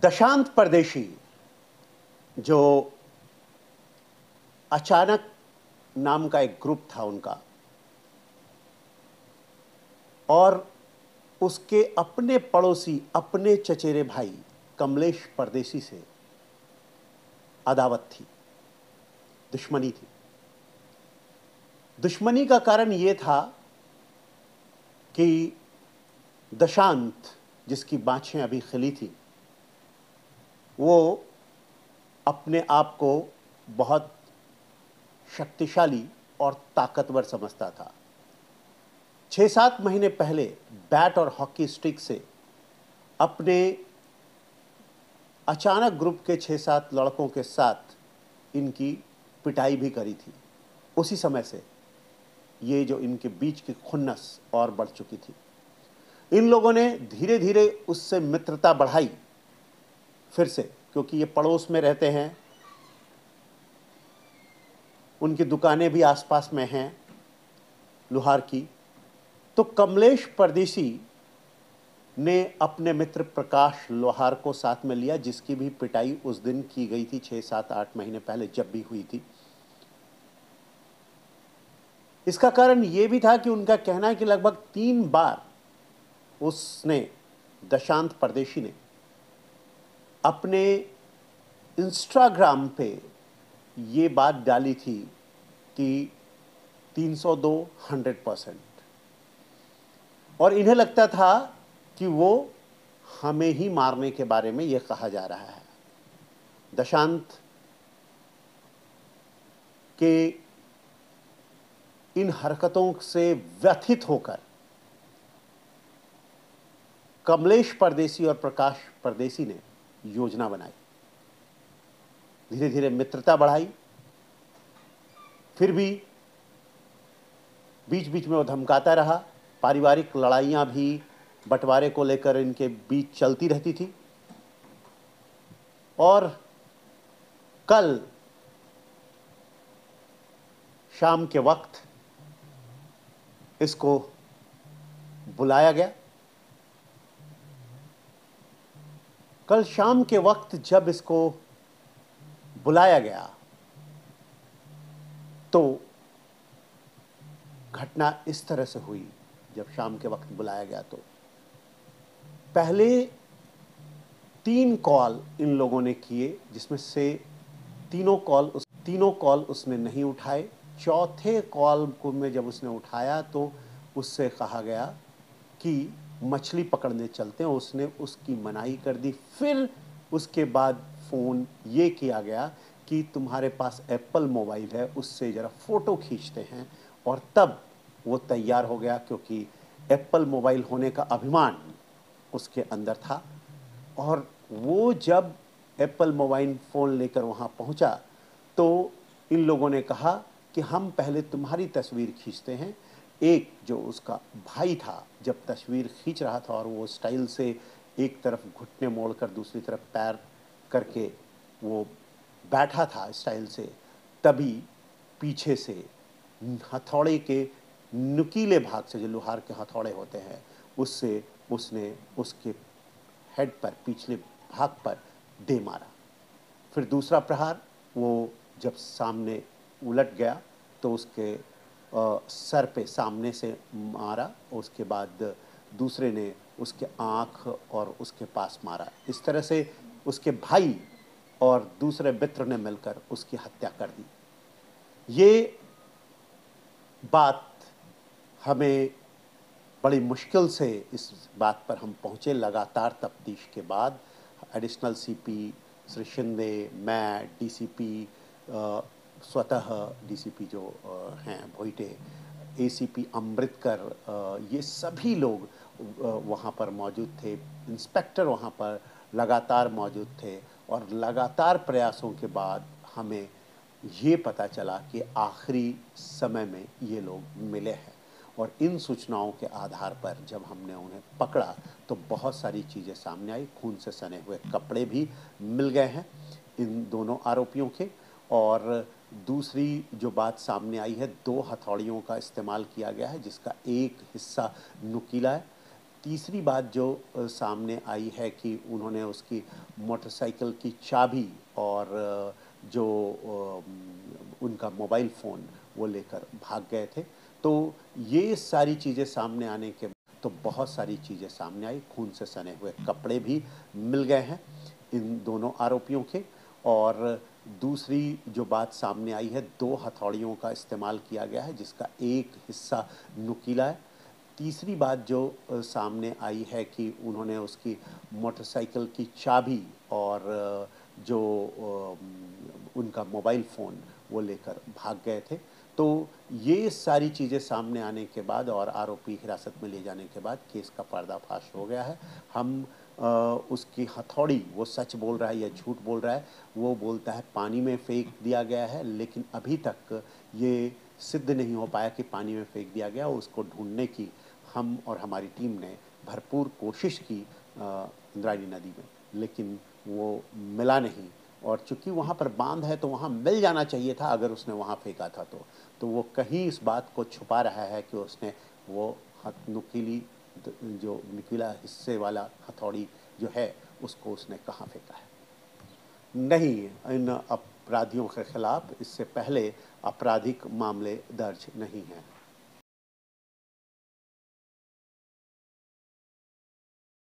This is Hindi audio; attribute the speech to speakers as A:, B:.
A: दशांत परदेशी जो अचानक नाम का एक ग्रुप था उनका, और उसके अपने पड़ोसी, अपने चचेरे भाई कमलेश परदेशी से अदावत थी, दुश्मनी थी। दुश्मनी का कारण यह था कि दशांत, जिसकी बाँछें अभी खिली थी, वो अपने आप को बहुत शक्तिशाली और ताकतवर समझता था। 6-7 महीने पहले बैट और हॉकी स्टिक से अपने अचानक ग्रुप के 6-7 लड़कों के साथ इनकी पिटाई भी करी थी। उसी समय से ये जो इनके बीच की खुन्नस और बढ़ चुकी थी। इन लोगों ने धीरे धीरे उससे मित्रता बढ़ाई फिर से, क्योंकि ये पड़ोस में रहते हैं, उनकी दुकानें भी आसपास में हैं लोहार की। तो कमलेश परदेशी ने अपने मित्र प्रकाश लोहार को साथ में लिया, जिसकी भी पिटाई उस दिन की गई थी 6-7-8 महीने पहले जब भी हुई थी। इसका कारण यह भी था कि उनका कहना है कि लगभग 3 बार उसने, दशांत परदेशी ने, अपने इंस्टाग्राम पे ये बात डाली थी कि 302 100%, और इन्हें लगता था कि वो हमें ही मारने के बारे में यह कहा जा रहा है। दशांत के इन हरकतों से व्यथित होकर कमलेश परदेशी और प्रकाश परदेशी ने योजना बनाई, धीरे धीरे मित्रता बढ़ाई। फिर भी बीच बीच में वो धमकाता रहा, पारिवारिक लड़ाइयां भी बंटवारे को लेकर इनके बीच चलती रहती थी। और कल शाम के वक्त इसको बुलाया गया। कल शाम के वक्त जब इसको बुलाया गया तो घटना इस तरह से हुई। जब शाम के वक्त बुलाया गया तो पहले 3 कॉल इन लोगों ने किए, जिसमें से तीनों कॉल उसने नहीं उठाए। चौथे कॉल को में जब उसने उठाया तो उससे कहा गया कि मछली पकड़ने चलते हैं, उसने उसकी मनाही कर दी। फिर उसके बाद फ़ोन ये किया गया कि तुम्हारे पास एप्पल मोबाइल है, उससे ज़रा फ़ोटो खींचते हैं, और तब वो तैयार हो गया, क्योंकि एप्पल मोबाइल होने का अभिमान उसके अंदर था। और वो जब एप्पल मोबाइल फ़ोन लेकर वहाँ पहुँचा तो इन लोगों ने कहा कि हम पहले तुम्हारी तस्वीर खींचते हैं। एक जो उसका भाई था, जब तस्वीर खींच रहा था और वो स्टाइल से एक तरफ घुटने मोड़कर दूसरी तरफ पैर करके वो बैठा था स्टाइल से, तभी पीछे से हथौड़े के नुकीले भाग से, जो लोहार के हथौड़े होते हैं, उससे उसने उसके हेड पर, पिछले भाग पर दे मारा। फिर दूसरा प्रहार वो जब सामने उलट गया तो उसके सर पे सामने से मारा, उसके बाद दूसरे ने उसके आँख और उसके पास मारा। इस तरह से उसके भाई और दूसरे मित्र ने मिलकर उसकी हत्या कर दी। ये बात हमें बड़ी मुश्किल से इस बात पर हम पहुँचे। लगातार तफ्तीश के बाद एडिशनल सीपी श्री शिंदे, मैं, डीसीपी स्वतः डीसीपी जो हैं भोईटे, एसीपी अमृतकर, ये सभी लोग वहाँ पर मौजूद थे। इंस्पेक्टर वहाँ पर लगातार मौजूद थे, और लगातार प्रयासों के बाद हमें ये पता चला कि आखिरी समय में ये लोग मिले हैं। और इन सूचनाओं के आधार पर जब हमने उन्हें पकड़ा तो बहुत सारी चीज़ें सामने आई। खून से सने हुए कपड़े भी मिल गए हैं इन दोनों आरोपियों के। और दूसरी जो बात सामने आई है, 2 हथौड़ियों का इस्तेमाल किया गया है, जिसका एक हिस्सा नुकीला है। तीसरी बात जो सामने आई है कि उन्होंने उसकी मोटरसाइकिल की चाबी और जो उनका मोबाइल फ़ोन वो लेकर भाग गए थे। तो ये सारी चीज़ें सामने आने के तो बहुत सारी चीज़ें सामने आई, खून से सने हुए कपड़े भी मिल गए हैं इन दोनों आरोपियों के। और दूसरी जो बात सामने आई है, 2 हथौड़ियों का इस्तेमाल किया गया है जिसका एक हिस्सा नुकीला है। तीसरी बात जो सामने आई है कि उन्होंने उसकी मोटरसाइकिल की चाबी और जो उनका मोबाइल फ़ोन वो लेकर भाग गए थे। तो ये सारी चीज़ें सामने आने के बाद और आरोपी हिरासत में ले जाने के बाद केस का पर्दाफाश हो गया है। हम उसकी हथौड़ी वो सच बोल रहा है या झूठ बोल रहा है, वो बोलता है पानी में फेंक दिया गया है, लेकिन अभी तक ये सिद्ध नहीं हो पाया कि पानी में फेंक दिया गया। उसको ढूंढने की हम और हमारी टीम ने भरपूर कोशिश की इंद्रायणी नदी में, लेकिन वो मिला नहीं। और चूंकि वहाँ पर बांध है तो वहाँ मिल जाना चाहिए था अगर उसने वहाँ फेंका था तो वो कहीं इस बात को छुपा रहा है कि उसने वो नुकीली जो नुकीला हिस्से वाला हथौड़ी जो है उसको उसने कहाँ फेंका है। नहीं, इन अपराधियों के खिलाफ इससे पहले आपराधिक मामले दर्ज नहीं हैं।